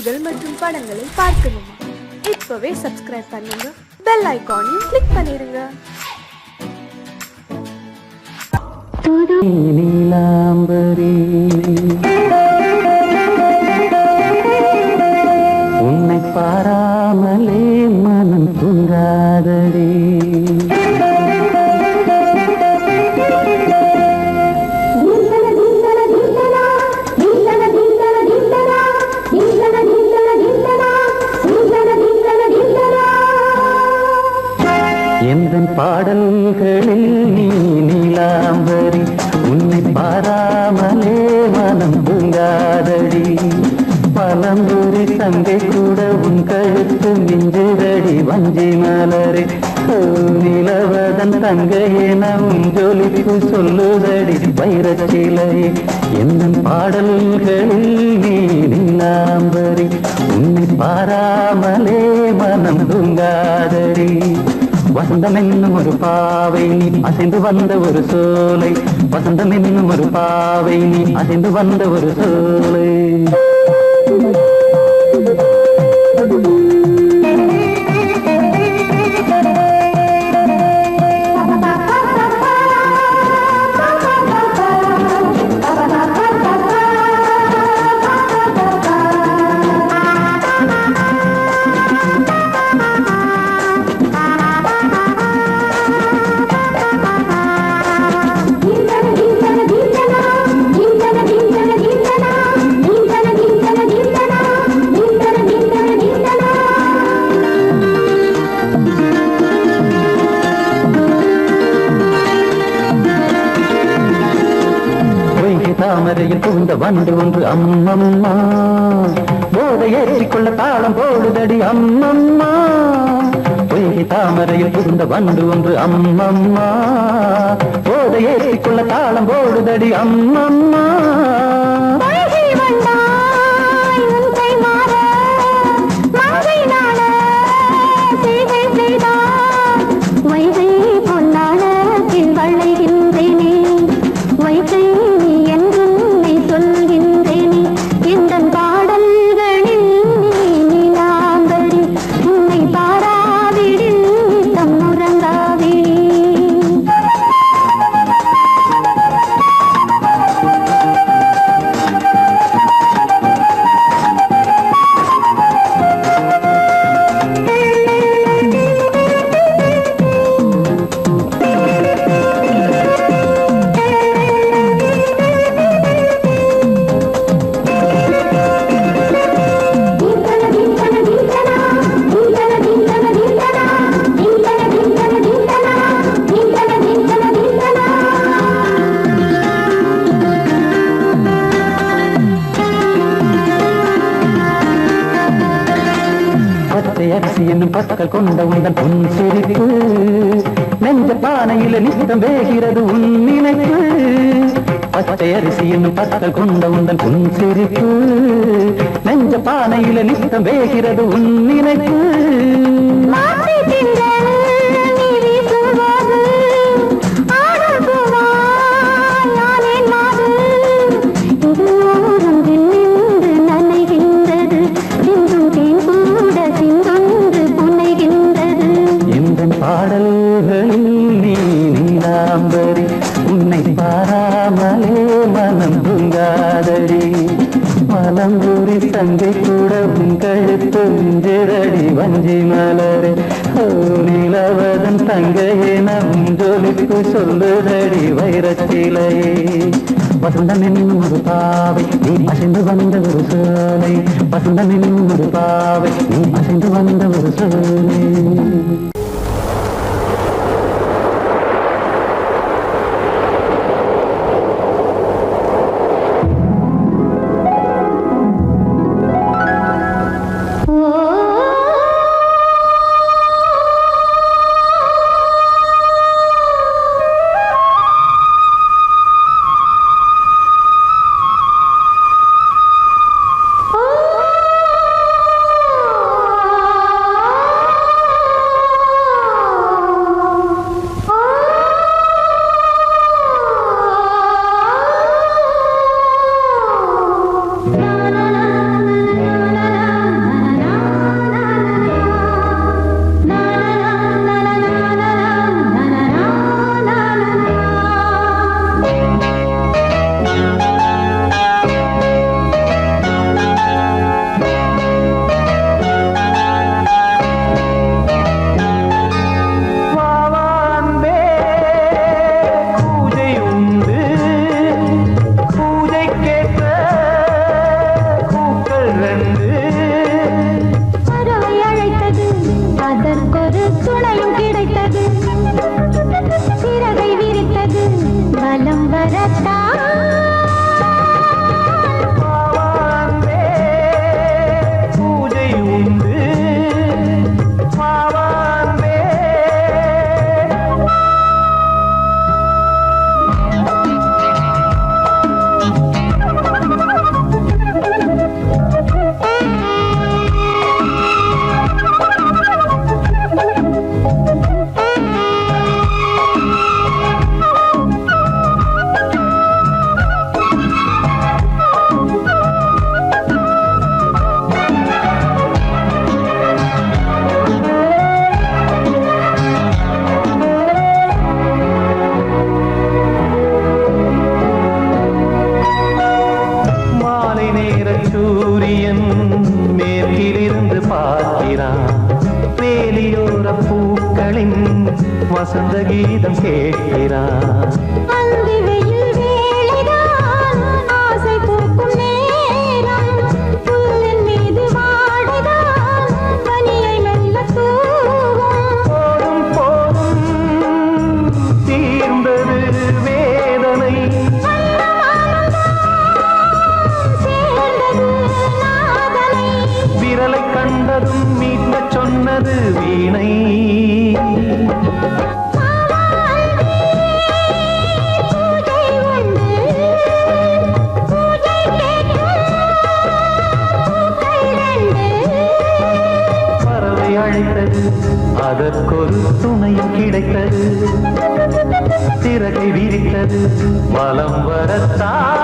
நிகழ்ச்சிகள் மற்றும் படங்களை பார்க்கணுமா? இப்பவே சப்ஸ்கிரைப் பண்ணுங்க, பெல் ஐகானையும் கிளிக் பண்ணிருங்க. நீலாம்பரி உன்னை பாராமலே மனம் தூங்காதடி. எந்தன் பாடல்களில் நீ நீலாம்பரி உன்னை பாராமலே மனம் தூங்காதடி. பழம்புரி தங்கை கூட உன் கழுத்து மிஞ்சுதடி வஞ்சி மலரே. நிலவதன் தங்கையென உன் ஜொலிப்பு சொல்லுதடி வைரச்சிலையே. எந்தன் பாடல்களில் நீ நீலாம்பரி உன்னை பாராமலே மனம் தூங்காதடி. வசந்தம் என்னும் ஒரு பாவை நீ அசைந்து வந்த ஒரு சோலை. வசந்தம் என்னும் ஒரு பாவை நீ அசைந்து வந்த ஒரு சோலை. தாமரையில் புகுந்த வண்டு ஒன்று அம்மம்மா போதை ஏற்றிக்கொள்ள தாளம் போடுதடி அம்மம்மா. பொய்கை தாமரையில் புகுந்த வண்டு ஒன்று அம்மம்மா போதை ஏற்றிக்கொள்ள தாளம் போடுதடி அம்மம்மா. அரிசி என்னும் பற்கள் கொண்ட உந்தன் பொன் சிரிப்பு நெஞ்ச பானையில நித்தம் வேகிறது உன் நினைப்பு. பச்சை அரிசி என்னும் பற்கள் கொண்ட உந்தன் பொன் சிரிப்பு நெஞ்ச பானையில நித்தம் வேகிறது உன் நினைப்பு. பாடல்களில் நீ நீலாம்பரி உன்னை பாராமலே மனம் தூங்காதடி. மலம்பூரி தங்கை கூட உன் கழுத்து மிஞ்சுதடி வஞ்சி மலரே. நிலவதன் தங்கையென உன் ஜொலிப்பு சொல்லுதடி வைரச்சிலையே. வசந்தம் என்னும் ஒரு பாவை நீ அசைந்து வந்த ஒரு சோலை. வசந்தம் என்னும் ஒரு பாவை நீ அசைந்து வந்த ஒரு சோலை. சூரியன் மேற்கிலிருந்து பார்க்கிறான். வேலியோர பூக்களின் வசந்த கீதம் கேட்கிறான். மீட்ட சொன்னது வீணை. பறவை அழைத்தது, அதற்கொரு துணையும் கிடைத்தது. சிறகை விரித்தது, வலம் வரத்தான்.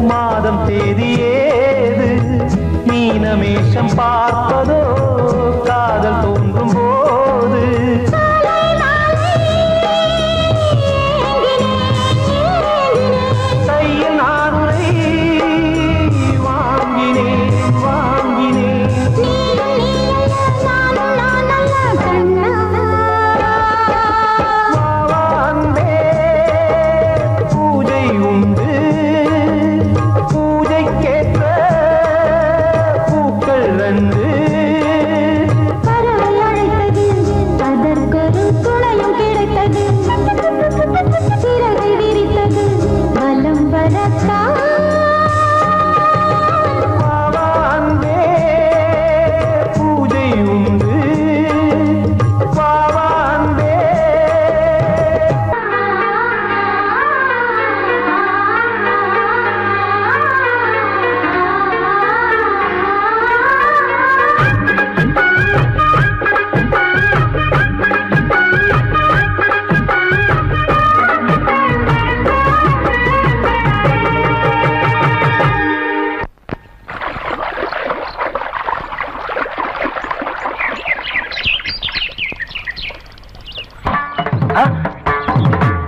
மாதம் தேதி ஏது? மீனமேஷம் பார்ப்பதோ காதல் தோன்றும் போது. கையில் நானுரை வாங்கினேன் வாங்கினேன். பூஜை உண்டு, பூஜைக்கேற்ற பூக்கள் ரெண்டு. பறவை அழைத்தது, அதற்கொரு துணையும் கிடைத்தது. சிறகை விரித்தது, வலம் வரத்தான். பூஜை உண்டு, பாவாந்தே.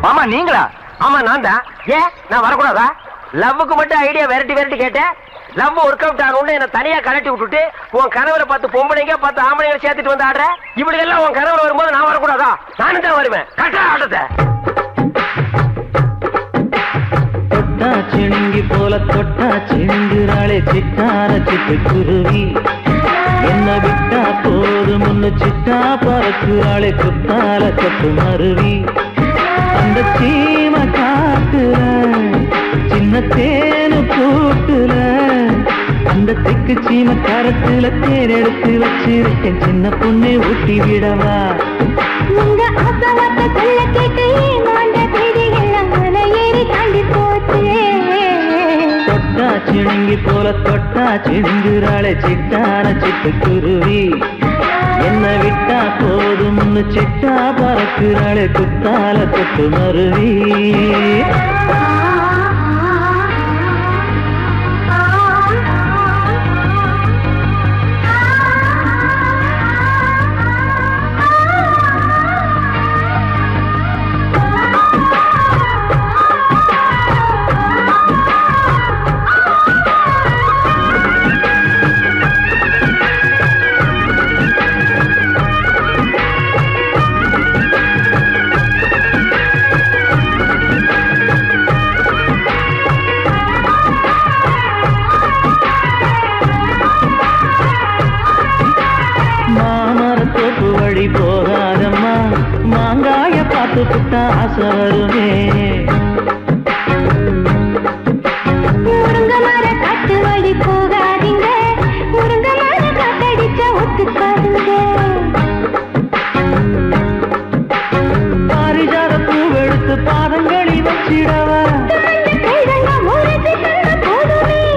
மாமா நீங்களா? ஆமா நான் தான். ஏன் நான் வரக்கூடாதா? லவ்வுக்கு மட்டும் ஐடியா வெரைட்டி கேட்டேன். லவ் ஒர்க் அவுட் ஆகணும்னு என்ன தனியா கலட்டி விட்டுட்டு உன் கனவுல 10 பொம்பளைங்க 10 ஆம்பளைங்க சேர்த்துட்டு வந்து ஆடுற. இப்படி எல்லாம் உன் கனவுல வரும்போது நான் வரக்கூடாதா? நானும் தான் வருவேன். கட்டா ஆட்டத்தை தொட்டா சிணுங்கி போல தொட்டா சிணுங்குறாளே சிட்டார சிட்டுக்குருவி. என்ன விட்டா போதும் முன்னு சிட்டா பறக்குறாளே குத்தால கொத்து மருவி. அந்த சீம காட்டுல சின்ன தேனு கூட்டுல அந்த தெக்கு சீம கரத்துல தேன் எடுத்து வச்சிருக்கேன். சின்ன பொண்ணை ஊட்டி விடவா? உங்க அசவத்த சொல்ல கேட்டு மாண்ட தேதியெல்லாம் மலையேறி தாண்டி போச்சு. தொட்டா சிணுங்கி போல தொட்டா சிணுங்குறாளே சிட்டார சிட்டுக்குருவி. என்ன விட்டா போதும் சிட்டா பறக்குறாளே குத்தால கொத்து மருவி. புட்டா ஆசை வருமே. முருங்க மர காட்டு வழி போகாதீங்க, முருங்க மர காத்தடிச்ச ஒத்துக்காதுங்க. பாரிஜாத பூவெடுத்து பாதங்களில் வச்சிடவா,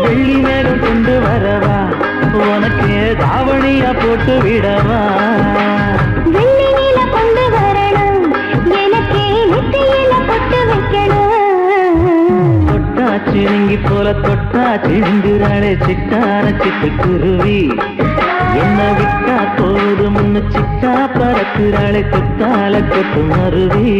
வெள்ளி மேலும் கொண்டு வரவா, உனக்கு தாவணியா போட்டு விடவா. வெள்ளி நீல கொண்டு வரணும், எனக்கு நெத்தியில பொட்டு வைக்கணும். தொட்டா சிணுங்கி போல தொட்டா சிணுங்குறாளே சிட்டான சிட்டுக்குருவி, என்ன விட்டா போதும் முன்னு சிட்டா பறக்குறாளே குத்தால கொட்டு மருவி.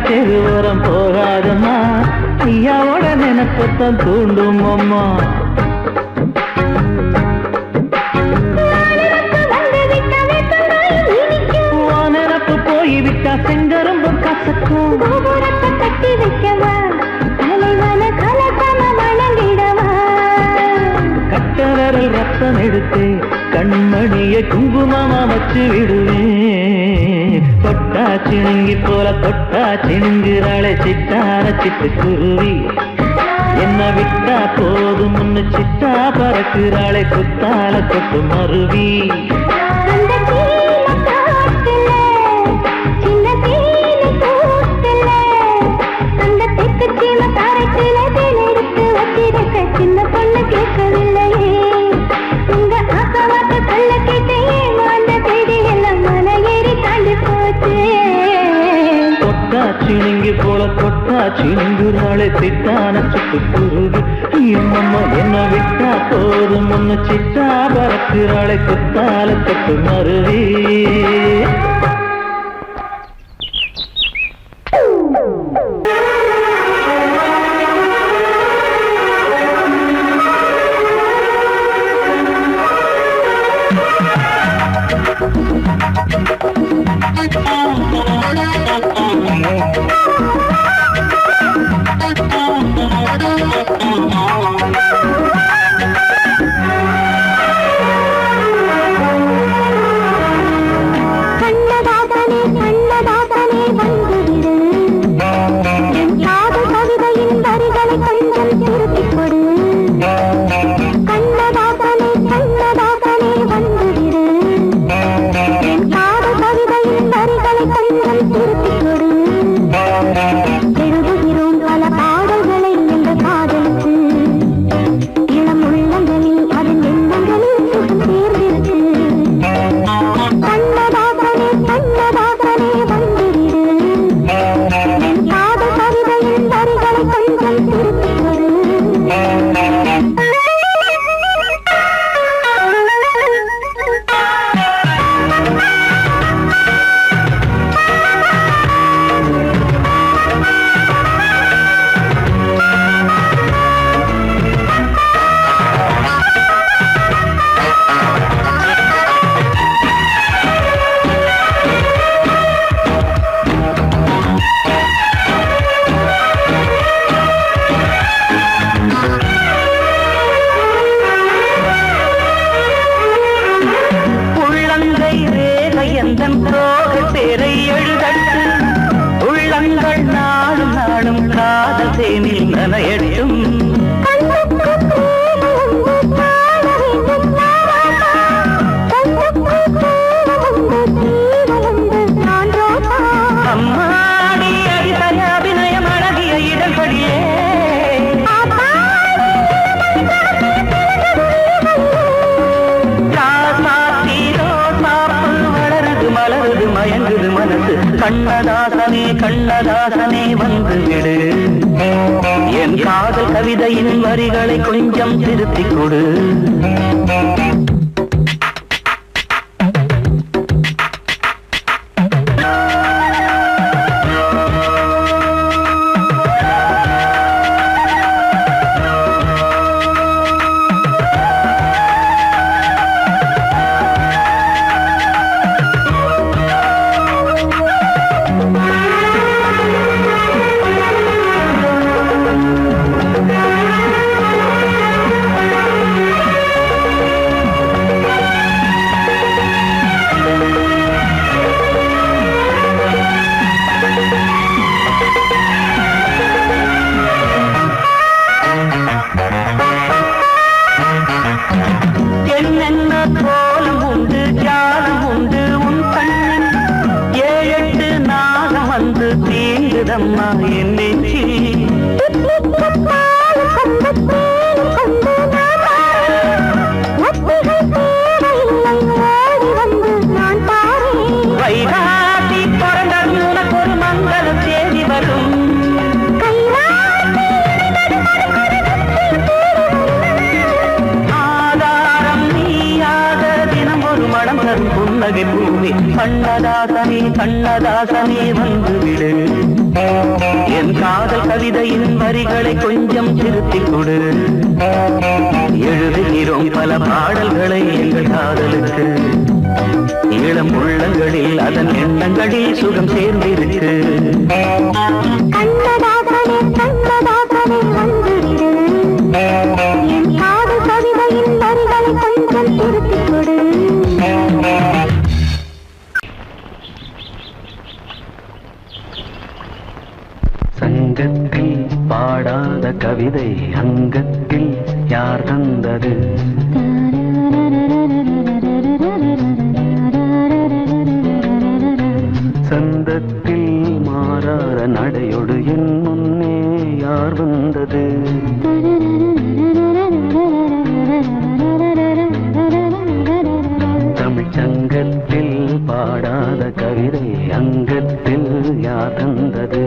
தெருவோரம் போகாதம்மா, ஐயாவோட நினைப்பத்தான் தூண்டும் அம்மா. நினப்பு போய்விட்டா செங்கரும்பு கசக்கும். கட்டி வைக்கவா, தலைவன கலசம வணங்கிடவா. கட்ட விரல் ரத்தம் எடுத்து கண்மணியை குங்குமமா வச்சு விடுவேன். தொட்டா சிணுங்கி போல தொட்டா சிணுங்குறாளே சிட்டான சிட்டுக்குருவி, என்ன விட்டா போதும் முன்னு சிட்டா பறக்குறாளே குத்தால கொட்டு மருவி. சின்ன பொண்ணு கேட்கவில்லையே, உங்க ஆசவாத்த சொல்ல கேட்டேன், அந்த தேதி எல்லாம் மன ஏறி தாண்டி போச்சு. தொட்டா சிணுங்கி போல தொட்டா சிணுங்குறாளே சிட்டான சிட்டுக்குருவி, அம்மம்மா என்ன விட்டா போதும் முன்னு சிட்டா பறக்குறாளே குத்தால கொட்டு மருவி. கண்ணதாசனே கண்ணதாசனே வந்து விடு, என் என் காதல் கவிதையின் வரிகளை கொஞ்சம் திருத்திக் கொடு. என்னென்ன கோலம் உண்டு ஜாலம் உண்டு உன் கண்ணில் 7-8 நாகம் வந்து தீங்குதம்மா என் நெஞ்சி. வைகாசி பிறந்தால் உனக்கு ஒரு மங்களம் தேடி வரும். புன்னகை பூவே கண்ணதாசனே கண்ணதாசனே வந்துவிடு. என் காதல் கவிதையின் வரிகளை கொஞ்சம் திருத்திக் கொடு. எழுதுகிறோம் பல பாடல்களை எங்கள் காதலுக்கு. இளம் உள்ளங்களில் அதன் எண்ணங்களில் சுகம் சேர்ந்திருக்கு. கண்ணதாசனே கண்ணதாசனே வந்துவிடு. என் காதல் கவிதையின் வரிகளை கொஞ்சம் திருத்திக் கொடு. சங்கத்தில் பாடாத கவிதை அங்கத்தில் யார் தந்தது? சந்தத்தில் மாறாத நடையொடு என் முன்னே யார் வந்தது? தமிழ் சங்கத்தில் பாடாத கவிதை அங்கத்தில் யார் தந்தது?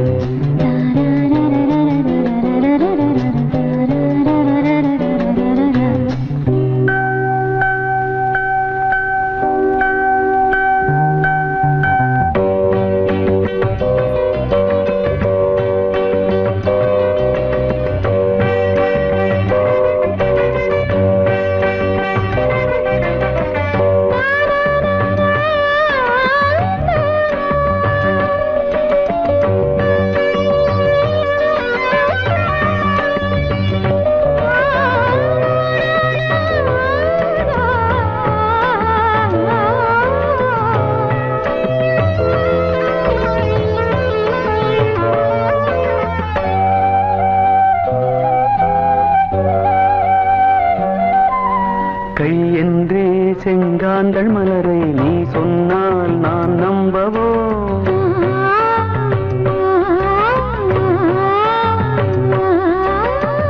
கை என்றே செங்காந்தள் மலரை நீ சொன்னால் நான் நம்பவோ?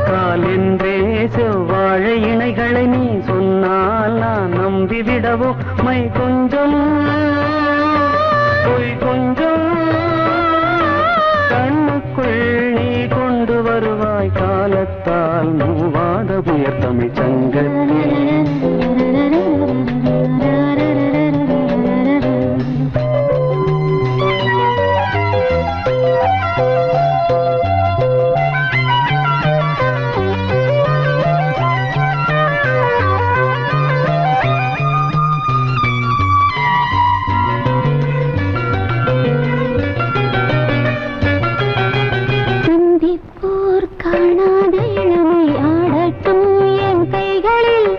கால் என்றே செவ்வாழை இணைகளை நீ சொன்னால் நான் நம்பிவிடவோ? மை கொஞ்சம் பொய் கொஞ்சம் கண்ணுக்குள் நீ கொண்டு வருவாய் காலத்தால் மூவாத புயர் தமிழ் சங்கத்தில். காணாத இளமை ஆடட்டும் என் கைகளில்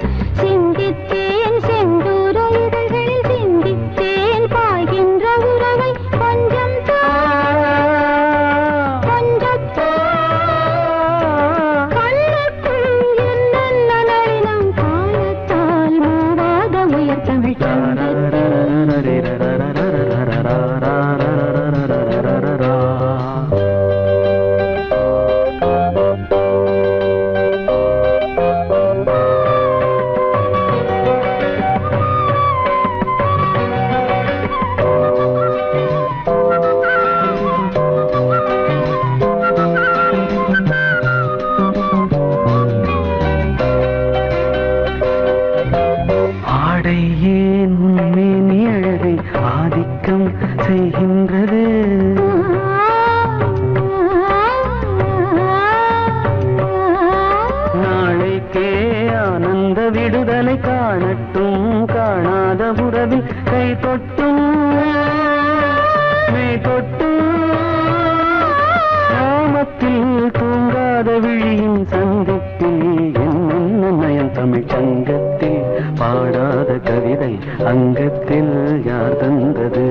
செய்கின்றது. நாளைக்கே ஆனந்த விடுதலை காணட்டும், காணாத உறவில் கை தொட்டும் மெய் தொட்டும், கிராமத்தில் தூங்காத விழியின் சங்கத்தில் என்ன நயம் தமிழ் சங்கத்தில் பாடாத கவிதை அங்கத்தில் யார் தந்தது?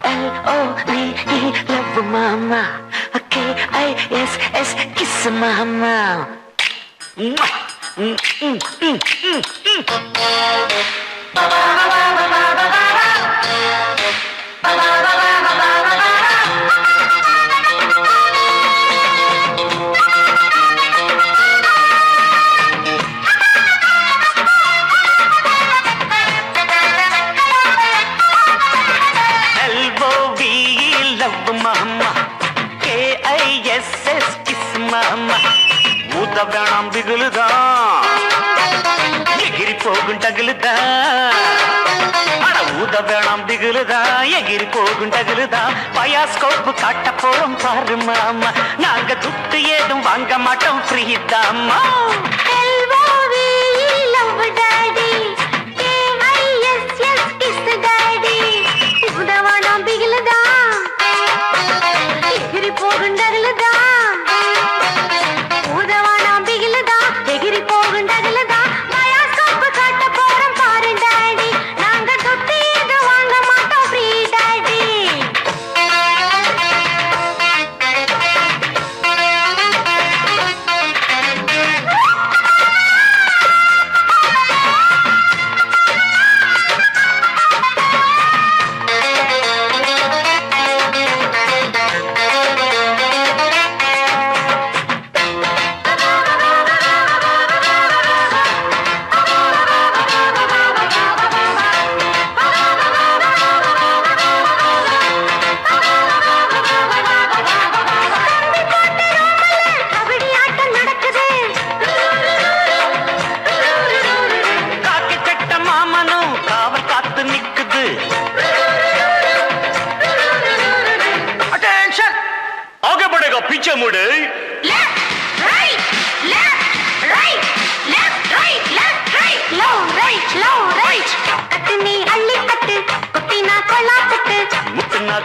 L-O-V-E, love mama. K-I-S-S, kiss mama. K-I-S-S, kiss mama. ஊத வேணாம் பிகுலுதான், எகிரி போகும் டகுலுதான். அட ஊத வேணாம் பிகுலுதான், எகிரி போகும் டகுலுதான். பயாஸ்கோப்பு காட்ட போறோம் பாரு மாமா, நாங்க துட்டு ஏதும் வாங்க மாட்டோம், ஃப்ரீ தாமா.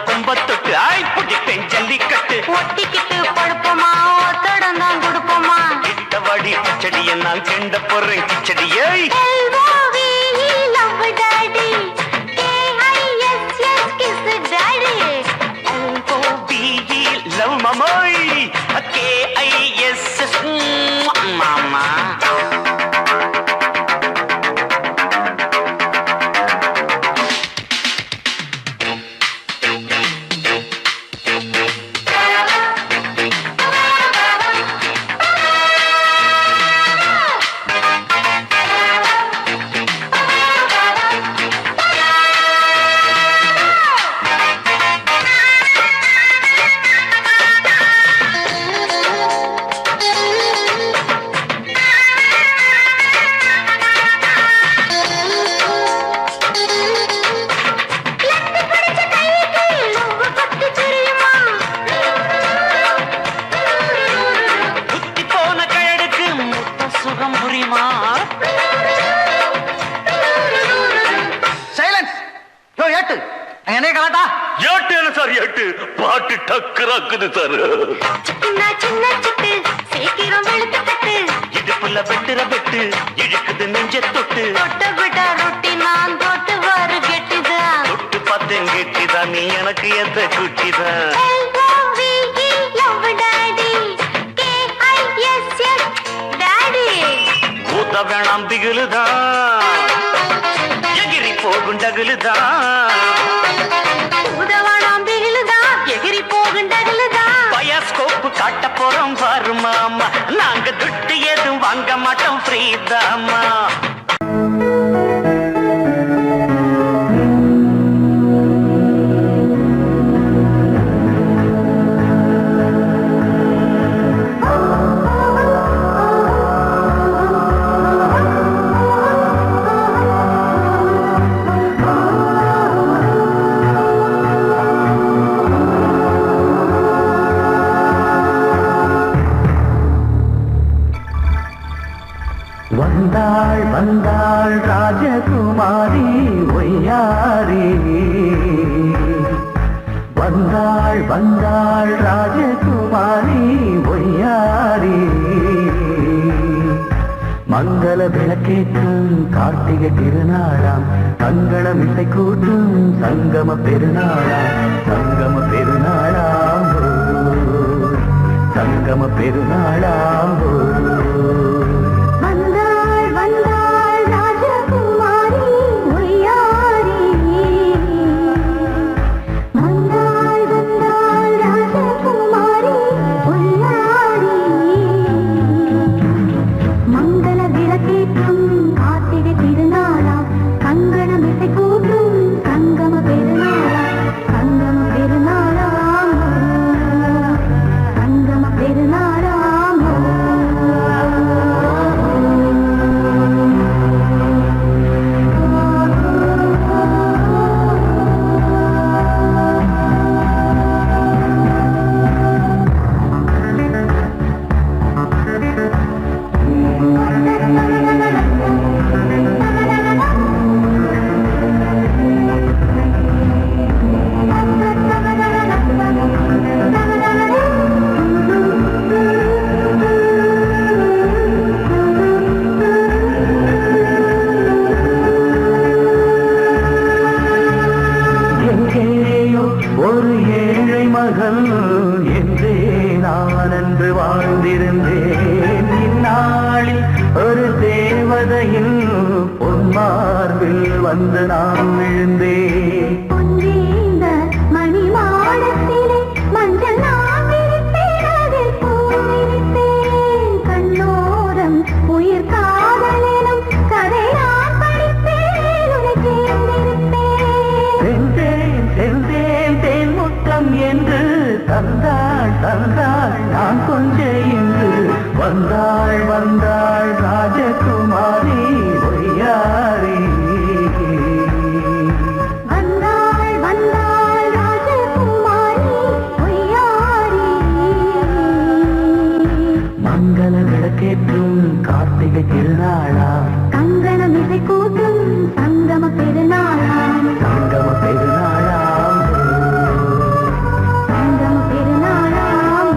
கொம்பத்தொட்டு ஆய் புடிப்பேன் ஜல்லிக்கட்டு, ஒட்டிக்கிட்டு படுப்போமா தொடர்ந்தான் கொடுப்போமா, கிட்டவாடி கிச்சடியை நான் கெண்ட போறேன் கிச்சடியை. லவ் மமாய் K-I-S-S மாமா. பாட்டு டக்குறாக்குது சார். இடுப்புல வெட்டுற வெட்டு இழுக்குது நெஞ்ச தொட்டு, ரொட்டி நான் தொட்டு வாரு கெட்டிதான், தொட்டு பார்த்தேன் கெட்டிதான், நீ எனக்கு எந்த குட்டிதான். ஊத்த வேணாம் திகுலுதான், எகிரி போகும் டகுலுதான். பயாஸ்கோப்பு காட்ட போறோம் பாரு மாமா, நாங்க துட்டு ஏதும் வாங்க மாட்டோம், ஃப்ரீ தாமா. வந்தாள் வந்தாள் ராஜகுமாரி ஒய்யாரி மங்கள விளக்கேற்றும் கார்த்திகை திருநாளாம் தங்களம் இசை கூட்டும் சங்கம பெருநாளாம் சங்கம பெருநாளாம் சங்கம பெருநாளாம் வந்தாள் வந்தாள் ராஜகுமாரி ஒய்யாரி வந்தாள் வந்தாள் ராஜகுமாரி ஒய்யாரி மங்கள விளக்கேற்றும் கார்த்திகை திருநாளாம் கங்கணம் இசை கூட்டும் சங்கம பெருநாளாம் சங்கம பெருநாளாம் சங்கம பெருநாளாம் எங்கேயோ ஒரு ஏழை மகள் என்றே நான் அன்று வாழ்ந்திருந்தேன் இந்நாளில் ஒரு தேவதையில் பொன்மார்பில் வந்து நான் விழுந்தேன் பொன்னேந்த மணி மாடத்திலே மஞ்சள் நான் விரித்தேன் அதில் பூ விரித்தேன் கண்ணோரம் உயிர் காதலினும் கதை நான் படித்தேன் உன்னை சேர்ந்திருப்பேன் சென்றேன் சென்றேன் தேன் முத்தம் என்று தந்தாள் தந்தாள் நான் கொஞ்ச என்று வந்தாள் வந்தாள் ராஜகுமாரி ஒய்யாரி வந்தாள் வந்தாள் ராஜகுமாரி ஒய்யாரி மங்கள விளக்கேற்றும் கார்த்திகை திருநாளாம் கங்கணம் இசை கூட்டும் சங்கம பெருநாளாம் சங்கம பெருநாளாம் சங்கம பெருநாளாம்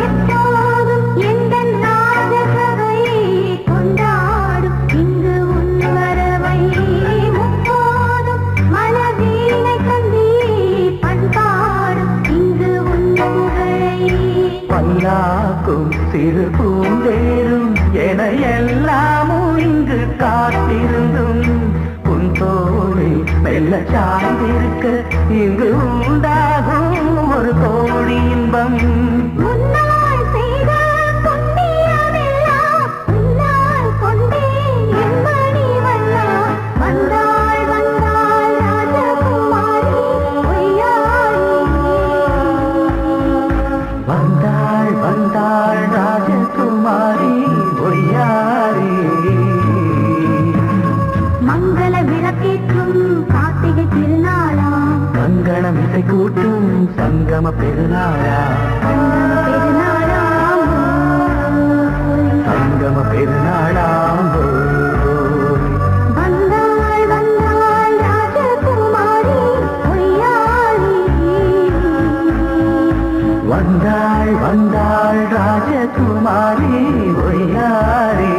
எப்போதும் எந்தன் ராஜசபை கொண்டாடும் இங்கு உன் வரவை முப்போதும் மனவீணை தந்தி பண்பாடும் இங்கு உன் புகழை பல்லாக்கும் சிறு பூந்தேரும் என எல்லாமும் இங்கு காத்திருந்தும் உன் தோழி மெல்ல சார்ந்திருக்க இங்கு உண்டாகும் ஒரு கோடி இன்பம் முன்னால் செய்த புண்ணியமெல்லாம் முன்னால் கொண்டே என் மணி வண்ணா வந்தாள் வந்தாள் ராஜகுமாரி ஒய்யாரி வந்தாள் வந்தாள் ராஜகுமாரி ஒய்யாரி மங்கள விளக்கேற்றும் கார்த்திகை திருநாளாம் கங்கணம் இசை கூட்டும் சங்கம பெருநாளா பெருநாளாம் சங்கம பெருநாளாம் வந்தாள் வந்தாள் ராஜகுமாரி ஒய்யாரி வந்தாள் வந்தாள் ராஜகுமாரி ஒய்யாரி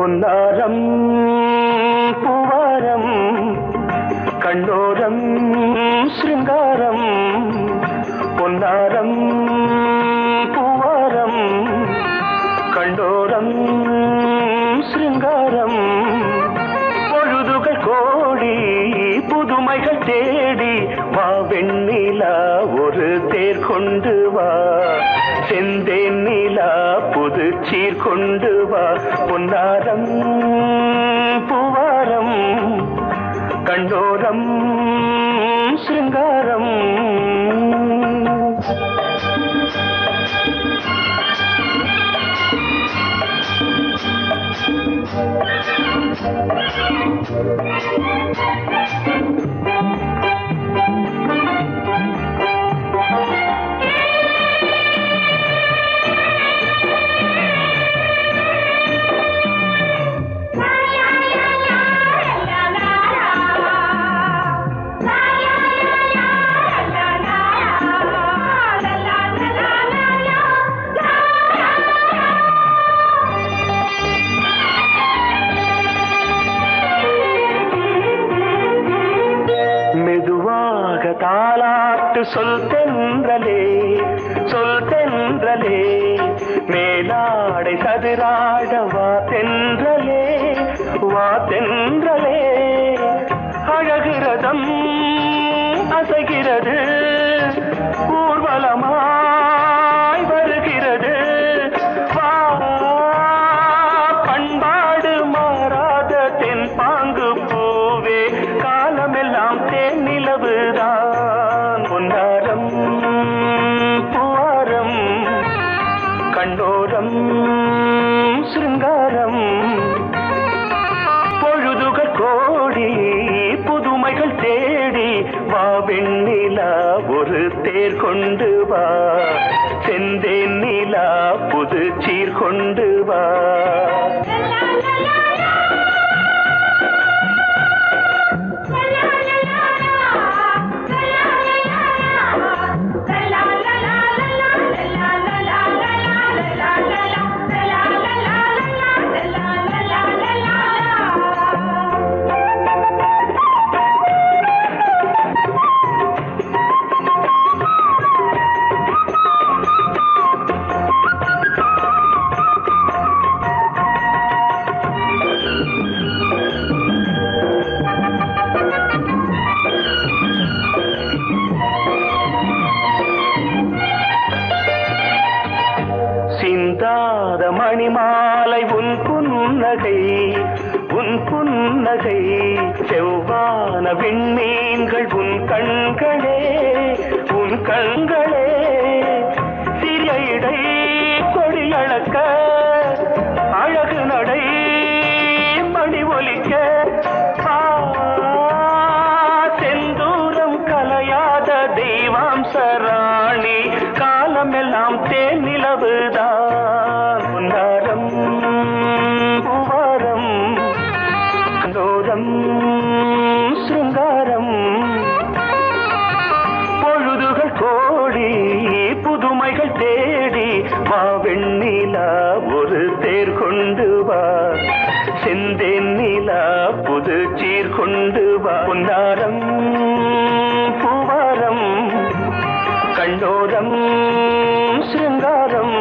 பொன்னாரம் பூவாரம் கண்ணோரம் சிருங்காரம் பொன்னாரம் பூவாரம் கண்டோரம் சிருங்காரம் பொழுதுகள் கோடி புதுமைகள் தேடி வா வெண்ணிலா ஒரு தேர் கொண்டு வா செந்தேன் நிலா புது சீர் கொண்டு வா பொன்னாரம் பூவாரம் கண்டோரம் சிருங்காரம் தாலாட்டு சொல் தென்றலே மேலாடை சதுராட வா தென்றலே அழகிறதம் அசைகிறது ஊர்வலமாய் வருகிறது வா பண்பாடு மாறாத தென் பாங்கு பூவே காலமெல்லாம் தேன் நிலவுதான் பொன்னாரம் பூவாரம் கண்டோரம் சிருங்காரம் பொழுதுகள் கோடி புதுமைகள் தேடி வா வெண்ணிலா ஒரு தேர் கொண்டு வா செந்தேன் நிலா புது சீர் கொண்டு வா சிந்தாத மணிமாலை உன் புன்னகை செவ்வான விண்மீன்கள் உன் கண்களே சிறிய இடை கொடியளக்க அழகு நடை மணி ஒலிக்க செந்தூரம் கலையாத தெய்வாம்சராணி காலமெல்லாம் தேன் நிலவுதான் பொன்னாரம் பூவாரம் கண்டோரம் சிருங்காரம் பொழுதுகள் கோடி புதுமைகள் தேடி வா வெண்ணிலா ஒரு தேர் கொண்டு வா செந்தேன் நிலா புது சீர் கொண்டு வா பொன்னாரம் பூவாரம் கண்டோரம் சிருங்காரம்